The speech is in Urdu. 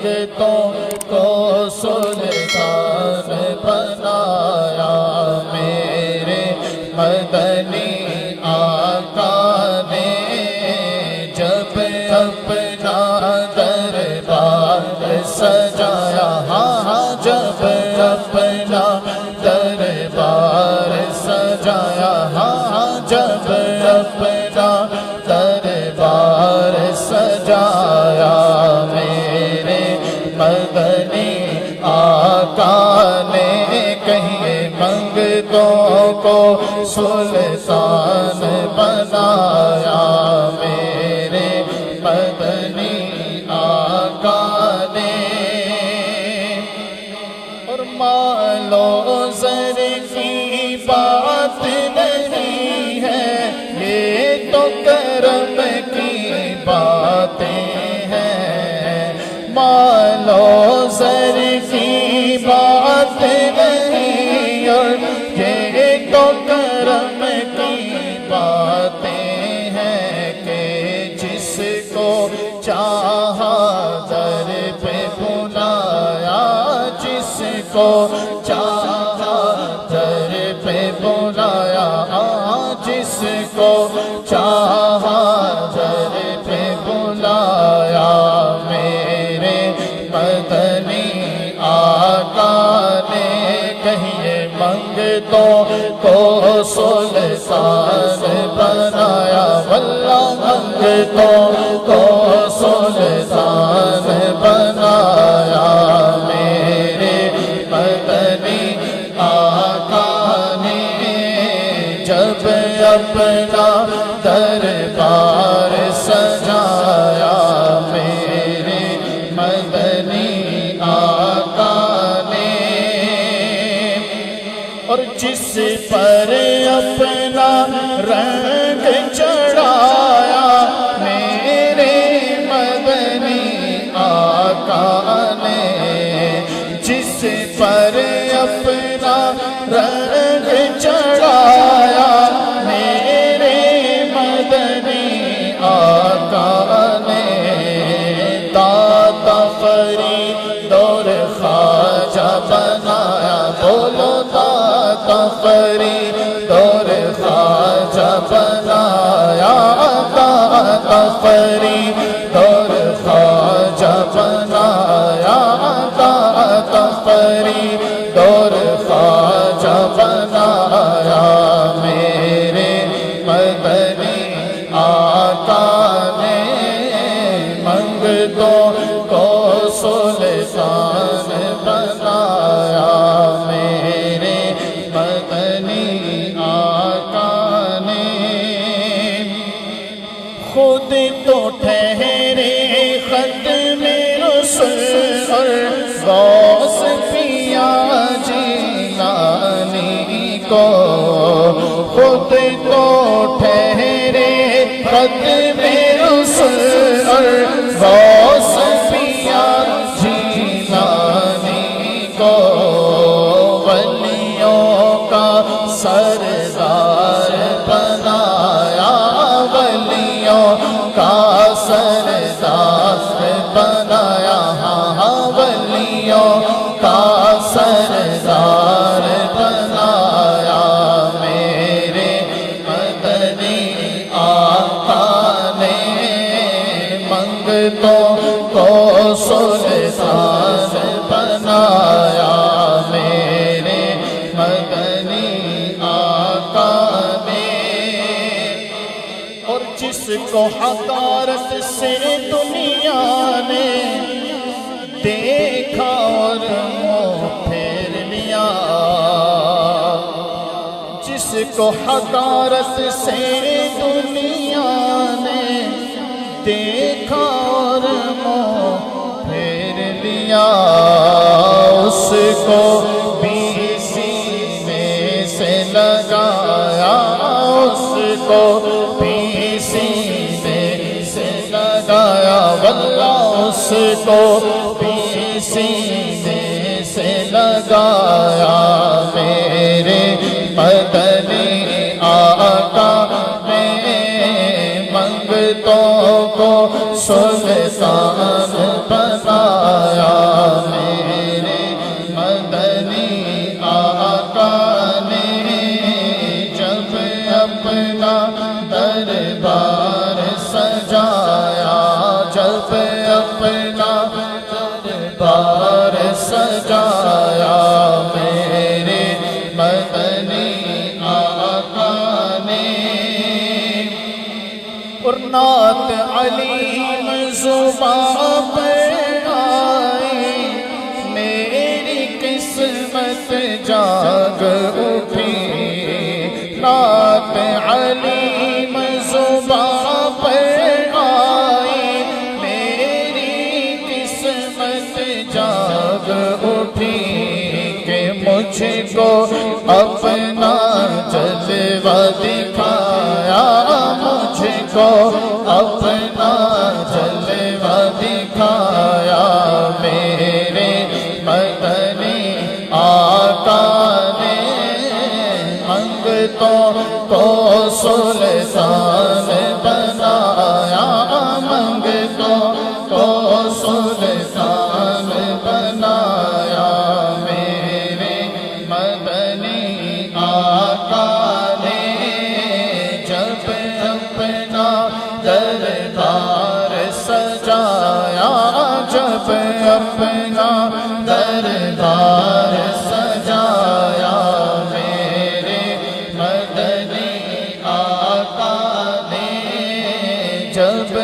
منگتوں کو سلطان بنایا میرے مدنی آقا نے جب اپنا دربار سجایا ہاں جب اپنا دربار سجایا ہاں جب اپنا دربار سجایا میرے مدنی آقا نے کہیے منگتوں کو سلطان بنایا میرے مدنی آقا نے اور مال و زر کی بات نہیں ہے یہ تو کرم کی باتیں ہیں مال و زر کی بات نہیں اور یہ تو کرم کی باتیں ہیں کہ جس کو چاہا در پہ بلایا جس کو چاہا در پہ بلایا جس کو چاہا در پہ بلایا میرے مدنی آقا نے کہیے منگتوں کو سلطان بنایا واللہ منگتوں کو سلطان بنایا میرے مدنی آقا نے جب اپنا دربار سجایا میرے مدنی آقا نے اور جس پر اپنا رنگ چڑھایا میرے مدنی آقا نے جس پر اپنا رنگ چڑھایا میرے مدنی آقا نے داتا فرید اور خواجہ بنایا بولو داتا فرید اور خواجہ بنایا داتا فرید اور خواجہ بنایا داتا فرید اور خواجہ بنایا میرے مدنی آقا نے منگتوں کو سلطان بنایا میرے مدنی آقا نے خود تو ٹھہرے ختم رسول اور غوث پیا جیلانی کو خود تو ٹھہرے ختم رسول اور غوث پیا جیلانی کو ولیوں کا سردار بنایا ولیوں کا سردار بنایا ہاں ولیوں کا سردار بنایا میرے مدنی آقا نے منگتوں کو سلطان بنایا میرے مدنی آقا نے اور جس کو حقارت سے دنیا نے دیکھا اور منہ پھیر لیا جس کو حقارت سے دنیا نے دیکھا اور منہ پھیر لیا اس کو بھی سینے سے لگایا اس کو بھی سینے سے لگایا واللہ اس کو بھی سینے سے لگایا میرے مدنی آقا نے منگتوں کو سلطان بنایا اپنا دربار سجایا میرے مدنی آقا نے، اور نعت علیم زباں پر آئی، میری قسمت جاگ اٹھی، نعت علیم زباں پر آئی، میری قسمت جاگ اٹھی، کہ مجھ کو اپنا جلوہ دکھایا، مجھ کو اپنا جلوہ دکھایا میرے مدنی آقا نے، منگتوں کو سلطان بنایا، منگتوں کو سلطان بنایا میرے مدنی آقا نے، جب اپنا دربار سجایا، جب اپنا دربار سجایا میرے مدنی آقا نے، جب